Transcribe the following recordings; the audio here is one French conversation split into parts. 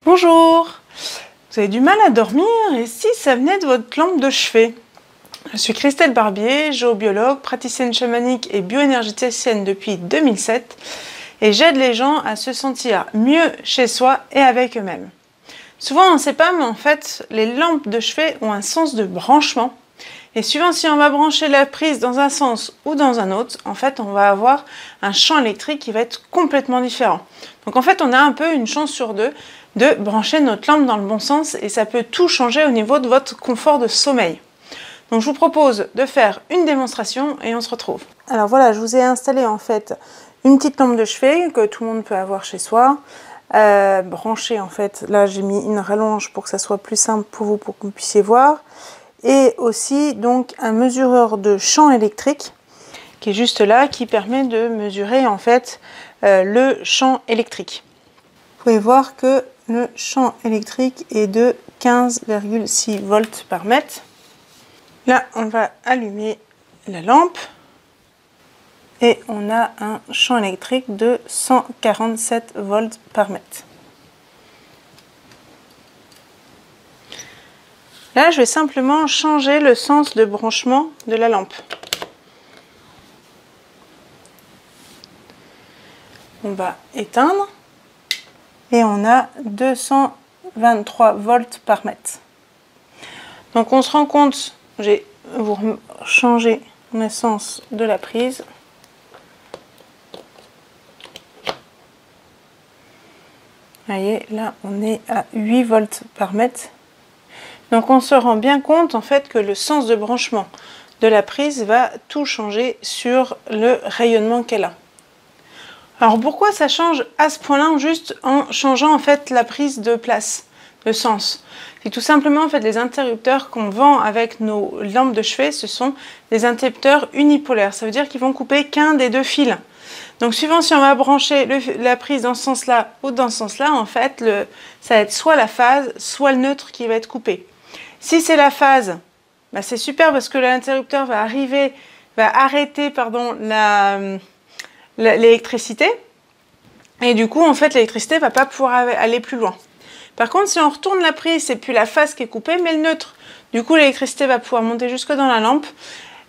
Bonjour! Vous avez du mal à dormir et si ça venait de votre lampe de chevet? Je suis Christelle Barbier, géobiologue, praticienne chamanique et bioénergéticienne depuis 2007 et j'aide les gens à se sentir mieux chez soi et avec eux-mêmes. Souvent on ne sait pas, mais en fait les lampes de chevet ont un sens de branchement et suivant si on va brancher la prise dans un sens ou dans un autre, en fait on va avoir un champ électrique qui va être complètement différent. Donc en fait on a un peu une chance sur deux de brancher notre lampe dans le bon sens et ça peut tout changer au niveau de votre confort de sommeil. Donc je vous propose de faire une démonstration et on se retrouve. Alors voilà, je vous ai installé en fait une petite lampe de chevet que tout le monde peut avoir chez soi. Branchée en fait, là j'ai mis une rallonge pour que ça soit plus simple pour vous, pour que vous puissiez voir. Et aussi donc un mesureur de champ électrique qui est juste là, qui permet de mesurer en fait le champ électrique. Vous pouvez voir que le champ électrique est de 15,6 volts par mètre. Là, on va allumer la lampe et on a un champ électrique de 147 volts par mètre. Là, je vais simplement changer le sens de branchement de la lampe. On va éteindre. Et on a 223 volts par mètre. Donc on se rend compte, je vais vous changer le sens de la prise. Vous voyez, là on est à 8 volts par mètre. Donc on se rend bien compte en fait que le sens de branchement de la prise va tout changer sur le rayonnement qu'elle a. Alors pourquoi ça change à ce point-là juste en changeant en fait la prise de place, de sens? C'est tout simplement en fait les interrupteurs qu'on vend avec nos lampes de chevet, ce sont des interrupteurs unipolaires. Ça veut dire qu'ils vont couper qu'un des deux fils. Donc suivant si on va brancher la prise dans ce sens-là ou dans ce sens-là, en fait ça va être soit la phase, soit le neutre qui va être coupé. Si c'est la phase, bah c'est super parce que l'interrupteur va arrêter l'électricité et du coup en fait l'électricité va pas pouvoir aller plus loin. Par contre si on retourne la prise, c'est plus la phase qui est coupée mais le neutre, du coup l'électricité va pouvoir monter jusque dans la lampe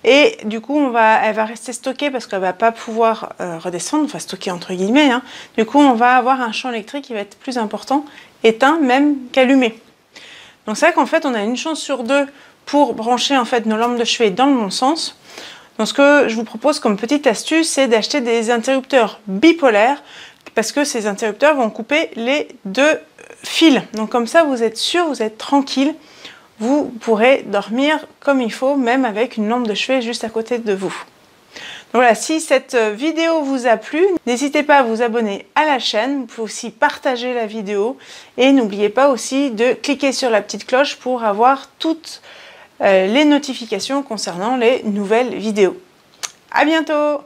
et du coup elle va rester stockée parce qu'elle va pas pouvoir redescendre, enfin stocker entre guillemets, hein. Du coup on va avoir un champ électrique qui va être plus important, éteint même qu'allumé. Donc c'est vrai qu'en fait on a une chance sur deux pour brancher en fait nos lampes de chevet dans le bon sens. Donc ce que je vous propose comme petite astuce, c'est d'acheter des interrupteurs bipolaires parce que ces interrupteurs vont couper les deux fils. Donc comme ça, vous êtes sûr, vous êtes tranquille, vous pourrez dormir comme il faut, même avec une lampe de chevet juste à côté de vous. Donc voilà, si cette vidéo vous a plu, n'hésitez pas à vous abonner à la chaîne, vous pouvez aussi partager la vidéo et n'oubliez pas aussi de cliquer sur la petite cloche pour avoir toutes les notifications concernant les nouvelles vidéos. À bientôt!